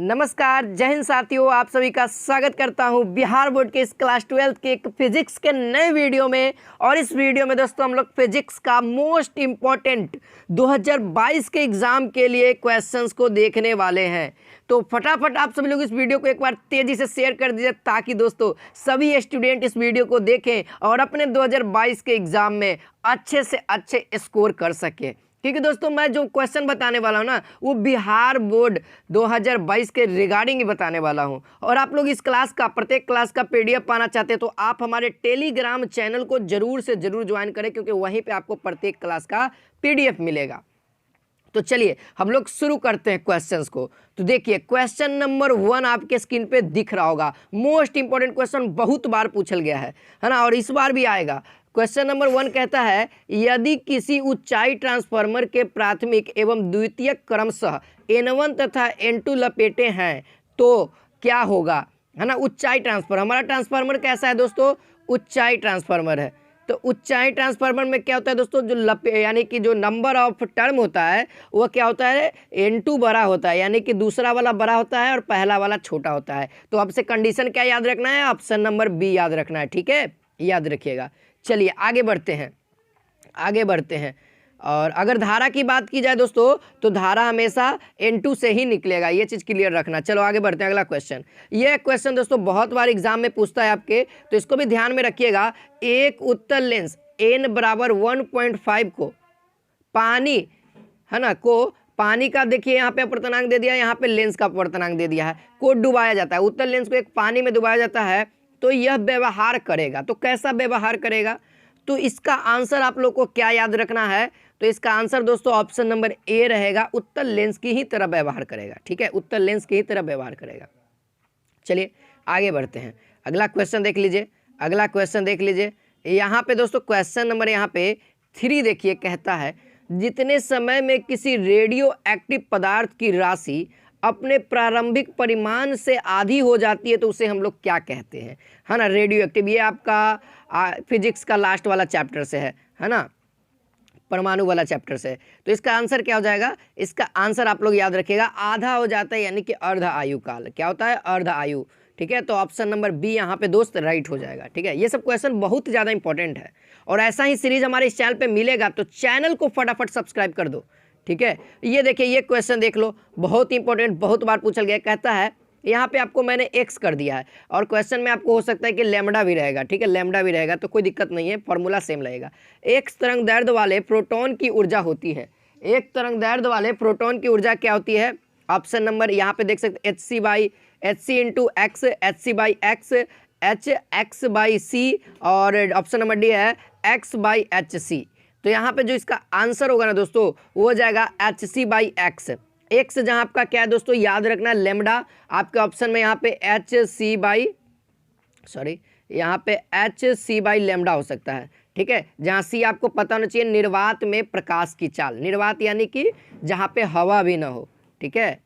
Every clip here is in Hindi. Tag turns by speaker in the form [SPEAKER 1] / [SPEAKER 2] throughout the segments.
[SPEAKER 1] नमस्कार, जय हिंद साथियों। आप सभी का स्वागत करता हूं बिहार बोर्ड के इस क्लास 12 के एक फिजिक्स के नए वीडियो में। और इस वीडियो में दोस्तों हम लोग फिजिक्स का मोस्ट इम्पॉर्टेंट 2022 के एग्ज़ाम के लिए क्वेश्चंस को देखने वाले हैं। तो फटाफट आप सभी लोग इस वीडियो को एक बार तेज़ी से शेयर कर दीजिए ताकि दोस्तों सभी स्टूडेंट इस वीडियो को देखें और अपने 2022 के एग्ज़ाम में अच्छे से अच्छे स्कोर कर सकें। क्योंकि दोस्तों मैं जो क्वेश्चन बताने वाला हूँ ना वो बिहार बोर्ड 2022 के रिगार्डिंग ही बताने वाला हूँ। और आप लोग इस क्लास का प्रत्येक क्लास का पीडीएफ पाना चाहते हैं तो आप हमारे टेलीग्राम चैनल को जरूर से जरूर ज्वाइन करें, क्योंकि वहीं पे आपको प्रत्येक क्लास का पीडीएफ मिलेगा। तो चलिए हम लोग शुरू करते हैं क्वेश्चंस को। तो देखिए क्वेश्चन नंबर 1 आपके स्क्रीन पे दिख रहा होगा। मोस्ट इंपॉर्टेंट क्वेश्चन, बहुत बार पूछल गया है ना, और इस बार भी आएगा। क्वेश्चन नंबर 1 कहता है यदि किसी ऊंचाई ट्रांसफार्मर के प्राथमिक एवं द्वितीयक क्रमशः N1 तथा N2 लपेटे हैं तो क्या होगा, है ना। ऊंचाई ट्रांसफार्मर, हमारा ट्रांसफार्मर कैसा है दोस्तों, ऊंचाई ट्रांसफार्मर है। तो ऊंचाई ट्रांसफार्मर में क्या होता है दोस्तों, जो यानी कि जो नंबर ऑफ टर्म होता है वो क्या होता है, N2 बड़ा होता है, यानी कि दूसरा वाला बड़ा होता है और पहला वाला छोटा होता है। तो आपसे कंडीशन क्या याद रखना है, ऑप्शन नंबर बी याद रखना है, ठीक है, याद रखिएगा। चलिए आगे बढ़ते हैं। और अगर धारा की बात की जाए दोस्तों तो धारा हमेशा N2 से ही निकलेगा, ये चीज़ क्लियर रखना। चलो आगे बढ़ते हैं, अगला क्वेश्चन। ये क्वेश्चन दोस्तों बहुत बार एग्जाम में पूछता है आपके, तो इसको भी ध्यान में रखिएगा। एक उत्तल लेंस n बराबर 1.5 को पानी, है ना, को पानी का देखिए यहाँ पे अपर्तनांक दे दिया, यहाँ पे लेंस का अपर्तनांक दे दिया है, को डुबाया जाता है। उत्तल लेंस को एक पानी में डुबाया जाता है तो यह व्यवहार करेगा। तो कैसा व्यवहार करेगा, तो इसका आंसर आप लोग को क्या याद रखना है, तो इसका आंसर दोस्तों ऑप्शन नंबर ए रहेगा, उत्तल लेंस की ही तरह व्यवहार करेगा, ठीक है, उत्तल लेंस की ही तरह व्यवहार करेगा। चलिए आगे बढ़ते हैं, अगला क्वेश्चन देख लीजिए। यहाँ पे दोस्तों क्वेश्चन नंबर यहाँ पे 3 देखिए, कहता है जितने समय में किसी रेडियो एक्टिव पदार्थ की राशि अपने प्रारंभिक परिमाण से आधी हो जाती है तो उसे हम लोग क्या कहते हैं, है ना। रेडियो एक्टिव, ये आपका फिजिक्स का लास्ट वाला चैप्टर से है ना, परमाणु वाला चैप्टर से। तो इसका आंसर क्या हो जाएगा, इसका आंसर आप लोग याद रखिएगा, आधा हो जाता है, यानी कि अर्ध आयु काल। क्या होता है, अर्ध आयु, ठीक है। तो ऑप्शन नंबर बी यहाँ पे दोस्त राइट हो जाएगा, ठीक है। ये सब क्वेश्चन बहुत ज़्यादा इंपॉर्टेंट है और ऐसा ही सीरीज हमारे इस चैनल पे मिलेगा, तो चैनल को फटाफट सब्सक्राइब कर दो, ठीक है। ये देखिए ये क्वेश्चन देख लो, बहुत इंपॉर्टेंट, बहुत बार पूछल गया। कहता है यहाँ पे आपको मैंने एक्स कर दिया है और क्वेश्चन में आपको हो सकता है कि लैम्डा भी रहेगा, ठीक है, लैम्डा भी रहेगा, तो कोई दिक्कत नहीं है, फॉर्मूला सेम लगेगा। एक्स तरंग दैर्ध्य वाले प्रोटॉन की ऊर्जा होती है, एक तरंग दैर्ध्य वाले प्रोटॉन की ऊर्जा क्या होती है, ऑप्शन नंबर यहाँ पे देख सकते हैं Hc into x, Hc/x, Hx/c, और ऑप्शन नंबर डी है x/hc। तो यहाँ पे जो इसका आंसर होगा ना दोस्तों वो हो जाएगा Hc/x। एक्स जहाँ आपका क्या है दोस्तों, याद रखना लेमडा, आपके ऑप्शन में यहाँ पे Hc लेमडा हो सकता है, ठीक है। जहाँ सी आपको पता होना चाहिए निर्वात में प्रकाश की चाल, निर्वात यानी कि जहाँ पे हवा भी ना हो, ठीक है,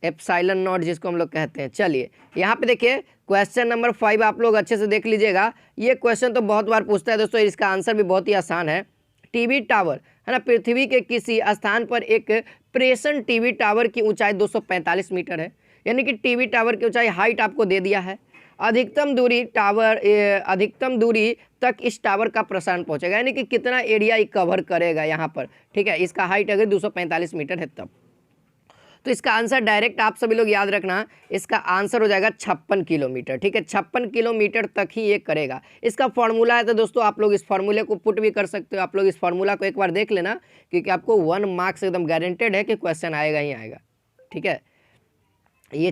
[SPEAKER 1] एप्सिलॉन नॉट जिसको हम लोग कहते हैं। चलिए यहाँ पे देखिए क्वेश्चन नंबर 5 आप लोग अच्छे से देख लीजिएगा। ये क्वेश्चन तो बहुत बार पूछता है दोस्तों, इसका आंसर भी बहुत ही आसान है। टीवी टावर, है ना, पृथ्वी के किसी स्थान पर एक प्रेषण टीवी टावर की ऊंचाई 245 मीटर है, यानी कि टीवी टावर की ऊंचाई हाइट आपको दे दिया है। अधिकतम दूरी तक इस टावर का प्रसारण पहुंचेगा, यानी कि कितना एरिया कवर करेगा यहाँ पर, ठीक है। इसका हाइट अगर 245 मीटर है तब, तो इसका आंसर डायरेक्ट आप सभी लोग याद रखना, इसका आंसर हो जाएगा 56 किलोमीटर, ठीक है, 56 किलोमीटर तक ही ये करेगा। इसका फॉर्मूला है तो दोस्तों आप लोग इस फॉर्मूले को पुट भी कर सकते हो, आप लोग इस फॉर्मूला को एक बार देख लेना, क्योंकि आपको 1 मार्क्स एकदम गारंटेड है कि क्वेश्चन आएगा ही आएगा, ठीक है। ये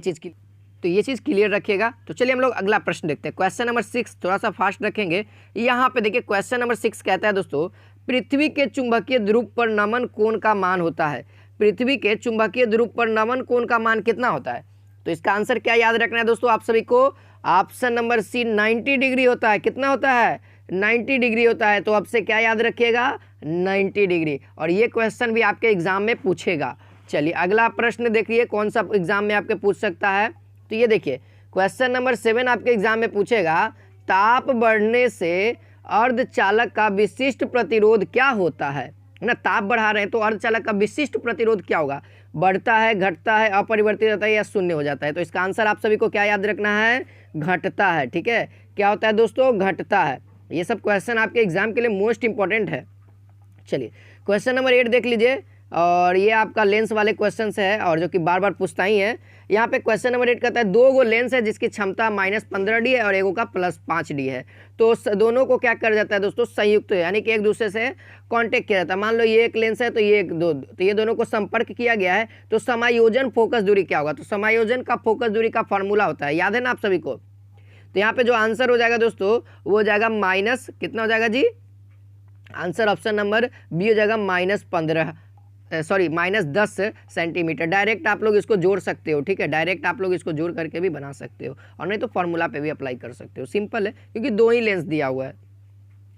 [SPEAKER 1] चीज़ क्लियर रखिएगा। तो चलिए हम लोग अगला प्रश्न देखते हैं, क्वेश्चन नंबर 6, थोड़ा सा फास्ट रखेंगे। यहाँ पे देखिए क्वेश्चन नंबर 6 कहता है दोस्तों पृथ्वी के चुंबकीय ध्रुव पर नमन कोण का मान होता है, पृथ्वी के चुंबकीय ध्रुव पर नमन कोण का मान कितना होता है। तो इसका आंसर क्या याद रखना है दोस्तों आप सभी को, ऑप्शन नंबर सी 90 डिग्री होता है। कितना होता है, 90 डिग्री होता है। तो आपसे क्या याद रखिएगा, 90 डिग्री। और ये क्वेश्चन भी आपके एग्जाम में पूछेगा। चलिए अगला प्रश्न देखिए कौन सा एग्जाम में आपके पूछ सकता है। तो ये देखिए क्वेश्चन नंबर 7 आपके एग्जाम में पूछेगा, ताप बढ़ने से अर्धचालक का विशिष्ट प्रतिरोध क्या होता है, है ना, ताप बढ़ा रहे हैं तो अर्धचालक का विशिष्ट प्रतिरोध क्या होगा, बढ़ता है, घटता है, अपरिवर्तित रहता है या शून्य हो जाता है। तो इसका आंसर आप सभी को क्या याद रखना है, घटता है। ठीक है, क्या होता है दोस्तों, घटता है। ये सब क्वेश्चन आपके एग्जाम के लिए मोस्ट इंपॉर्टेंट है। चलिए क्वेश्चन नंबर 8 देख लीजिए, और ये आपका लेंस वाले क्वेश्चन है और जो कि बार बार पूछता ही है। यहाँ पे क्वेश्चन नंबर 8 कहता है 2 गो लेंस है जिसकी क्षमता -15D है और एगो का +5D है। तो दोनों को क्या कर जाता है दोस्तों, संयुक्त है, यानी कि एक दूसरे से कांटेक्ट किया जाता है। मान लो ये एक लेंस है तो ये तो ये दोनों को संपर्क किया गया है, तो समायोजन फोकस दूरी क्या होगा, तो समायोजन का फोकस दूरी का फॉर्मूला होता है, याद है ना आप सभी को। तो यहाँ पे जो आंसर हो जाएगा दोस्तों वो हो जाएगा माइनस कितना हो जाएगा जी, आंसर ऑप्शन नंबर बी हो जाएगा -10 सेंटीमीटर। डायरेक्ट आप लोग इसको जोड़ सकते हो। ठीक है, डायरेक्ट आप लोग इसको जोड़ करके भी बना सकते हो, और नहीं तो फॉर्मूला पे भी अप्लाई कर सकते हो। सिंपल है, क्योंकि 2 ही लेंस दिया हुआ है,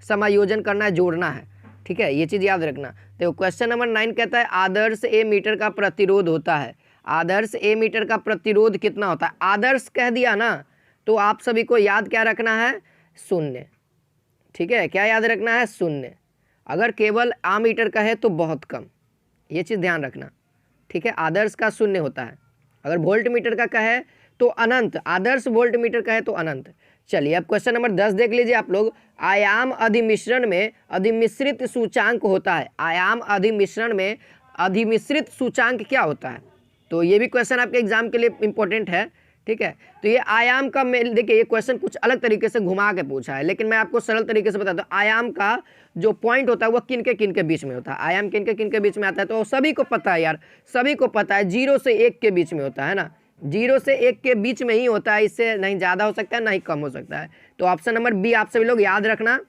[SPEAKER 1] समायोजन करना है, जोड़ना है। ठीक है, ये चीज़ याद रखना। तो क्वेश्चन नंबर 9 कहता है आदर्श ए मीटर का प्रतिरोध होता है। आदर्श ए मीटर का प्रतिरोध कितना होता है, आदर्श कह दिया ना, तो आप सभी को याद क्या रखना है, 0। ठीक है, क्या याद रखना है, 0। अगर केवल आमीटर का है तो बहुत कम, ये चीज़ ध्यान रखना। ठीक है, आदर्श का 0 होता है। अगर वोल्ट मीटर का कहे तो अनंत, आदर्श वोल्ट मीटर कहे तो अनंत। चलिए अब क्वेश्चन नंबर 10 देख लीजिए आप लोग। आयाम अधिमिश्रण में अधिमिश्रित सूचांक होता है। आयाम अधिमिश्रण में अधिमिश्रित सूचांक क्या होता है, तो ये भी क्वेश्चन आपके एग्जाम के लिए इंपॉर्टेंट है। ठीक है, तो ये आयाम का देखिए, ये क्वेश्चन कुछ अलग तरीके से घुमा के पूछा है, लेकिन मैं आपको सरल तरीके से बताता हूँ। आयाम का जो पॉइंट होता है वो किन के बीच में होता है, आयाम किन के बीच में आता है, तो सभी को पता है यार, सभी को पता है, 0 से 1 के बीच में होता है ना, 0 से 1 के बीच में ही होता है, इससे नहीं ज़्यादा हो सकता है नहीं कम हो सकता है। तो ऑप्शन नंबर बी आप सभी लोग याद रखना।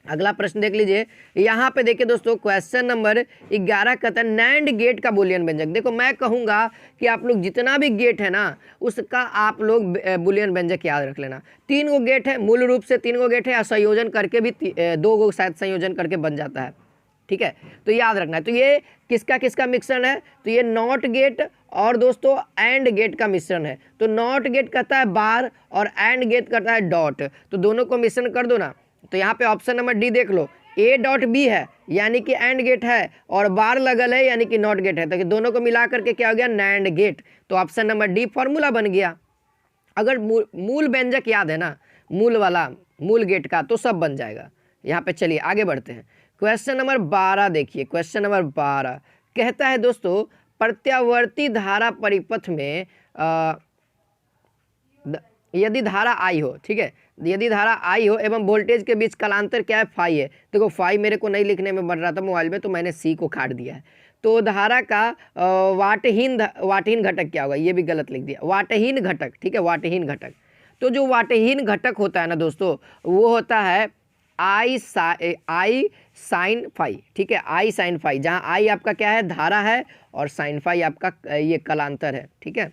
[SPEAKER 1] अगला प्रश्न देख लीजिए, यहाँ पे देखिए दोस्तों क्वेश्चन नंबर 11 कहता है नैंड गेट का बूलियन व्यंजक। देखो मैं कहूँगा कि आप लोग जितना भी गेट है ना उसका आप लोग बूलियन व्यंजक याद रख लेना। 3 गो गेट है, मूल रूप से 3 गो गेट है, या संयोजन करके भी 2 गो शायद संयोजन करके बन जाता है। ठीक है, तो याद रखना है। तो ये किसका मिश्रण है, तो ये नॉट गेट और दोस्तों एंड गेट का मिश्रण है। तो नॉट गेट कहता है बार और एंड गेट करता है डॉट, तो दोनों को मिश्रण कर दो ना। तो यहाँ पे ऑप्शन नंबर डी देख लो, ए डॉट बी है यानी कि एंड गेट है, और बार लगल है यानी कि नॉट गेट है, तो दोनों को मिला करके क्या हो गया, नैंड गेट। तो ऑप्शन नंबर डी फॉर्मूला बन गया। अगर मूल व्यंजक याद है ना, मूल वाला, मूल गेट का, तो सब बन जाएगा। यहाँ पे चलिए आगे बढ़ते हैं। क्वेश्चन नंबर 12 देखिए, क्वेश्चन नंबर 12 कहता है दोस्तों प्रत्यावर्ती धारा परिपथ में यदि धारा आई हो, ठीक है, यदि धारा आई हो एवं वोल्टेज के बीच कालांतर क्या है, फाई है। देखो फाई मेरे को नहीं लिखने में बन रहा था मोबाइल में, तो मैंने सी को काट दिया है। तो धारा का वाटहीन घटक क्या होगा, ये भी गलत लिख दिया, वाटहीन घटक। ठीक है, वाटहीन घटक। तो जो वाटहीन घटक होता है ना दोस्तों, वो होता है आई साइन फाई। ठीक है, आई साइन फाई, जहाँ आई आपका क्या है, धारा है, और साइन फाई आपका ये कालांतर है। ठीक है,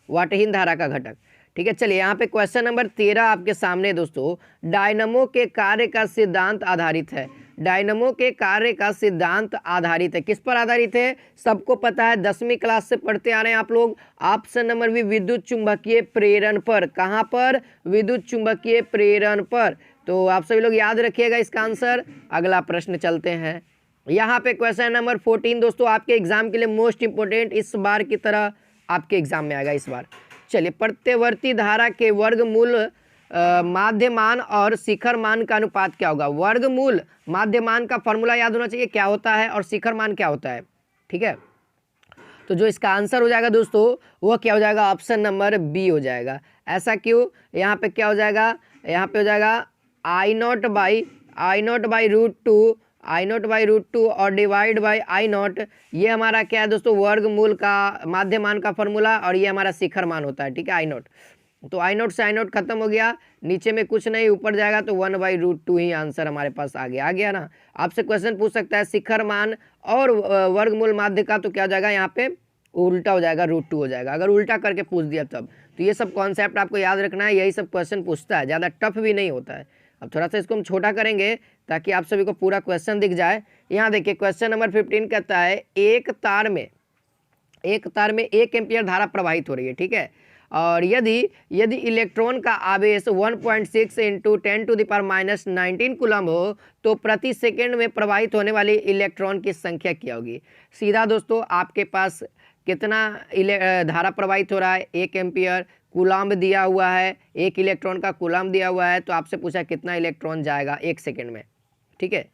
[SPEAKER 1] वाटहीन धारा का घटक। ठीक है, चलिए यहाँ पे क्वेश्चन नंबर 13 आपके सामने दोस्तों, डायनमो के कार्य का सिद्धांत आधारित है। डायनमो के कार्य का सिद्धांत आधारित है, किस पर आधारित है, सबको पता है, 10वीं क्लास से पढ़ते आ रहे हैं आप लोग। ऑप्शन नंबर बी विद्युत चुंबकीय प्रेरण पर। कहाँ पर, विद्युत चुंबकीय प्रेरण पर। तो आप सभी लोग याद रखिएगा इसका आंसर। अगला प्रश्न चलते हैं। यहाँ पे क्वेश्चन नंबर 14 दोस्तों आपके एग्जाम के लिए मोस्ट इंपोर्टेंट, इस बार की तरह आपके एग्जाम में आएगा इस बार। चलिए, प्रत्यवर्ती धारा के वर्गमूल माध्यमान और शिखर मान का अनुपात क्या होगा। वर्गमूल माध्यमान का फॉर्मूला याद होना चाहिए क्या होता है, और शिखर मान क्या होता है। ठीक है, तो जो इसका आंसर हो जाएगा दोस्तों वो क्या हो जाएगा, ऑप्शन नंबर बी हो जाएगा। ऐसा क्यों, यहाँ पे क्या हो जाएगा, यहाँ पे हो जाएगा I nought by √2, I nought by √2 और डिवाइड बाई आई नॉट। ये हमारा क्या है दोस्तों, वर्गमूल का माध्यमान का फॉर्मूला, और ये हमारा शिखर मान होता है। ठीक है, आई नॉट। तो आई नॉट से आई नॉट खत्म हो गया, नीचे में कुछ नहीं, ऊपर जाएगा तो 1/√2 ही आंसर हमारे पास आ गया ना। आपसे क्वेश्चन पूछ सकता है शिखर मान और वर्गमूल माध्य का, तो क्या हो जाएगा, यहाँ पे उल्टा हो जाएगा, √2 हो जाएगा। अगर उल्टा करके पूछ दिया तब। तो ये सब कॉन्सेप्ट आपको याद रखना है, यही सब क्वेश्चन पूछता है, ज़्यादा टफ भी नहीं होता है। अब थोड़ा सा इसको हम छोटा करेंगे ताकि आप सभी को पूरा क्वेश्चन दिख जाए। यहाँ देखिए क्वेश्चन नंबर 15 कहता है एक तार में 1 एम्पियर धारा प्रवाहित हो रही है। ठीक है, और यदि इलेक्ट्रॉन का आवेश 1.6 इंटू 10⁻⁻19 कूलम हो तो प्रति सेकेंड में प्रवाहित होने वाली इलेक्ट्रॉन की संख्या क्या होगी। सीधा दोस्तों आपके पास कितना धारा प्रवाहित हो रहा है, 1 एम्पियर, कूलम्ब दिया हुआ है, 1 इलेक्ट्रॉन का कूलम्ब दिया हुआ है, तो आपसे पूछा कितना इलेक्ट्रॉन जाएगा 1 सेकेंड में। ठीक है,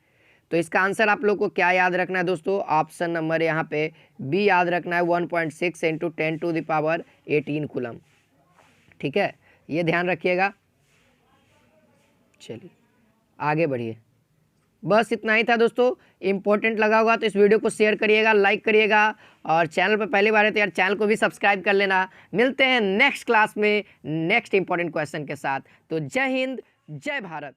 [SPEAKER 1] तो इसका आंसर आप लोग को क्या याद रखना है दोस्तों, ऑप्शन नंबर यहाँ पे बी याद रखना है, 1.6 इंटू 10⁻18 कूलम। ठीक है, ये ध्यान रखिएगा। चलिए आगे बढ़िए, बस इतना ही था दोस्तों। इंपॉर्टेंट लगा होगा तो इस वीडियो को शेयर करिएगा, लाइक करिएगा, और चैनल पर पहली बार है तो यार चैनल को भी सब्सक्राइब कर लेना। मिलते हैं नेक्स्ट क्लास में नेक्स्ट इंपॉर्टेंट क्वेश्चन के साथ। तो जय हिंद, जय भारत।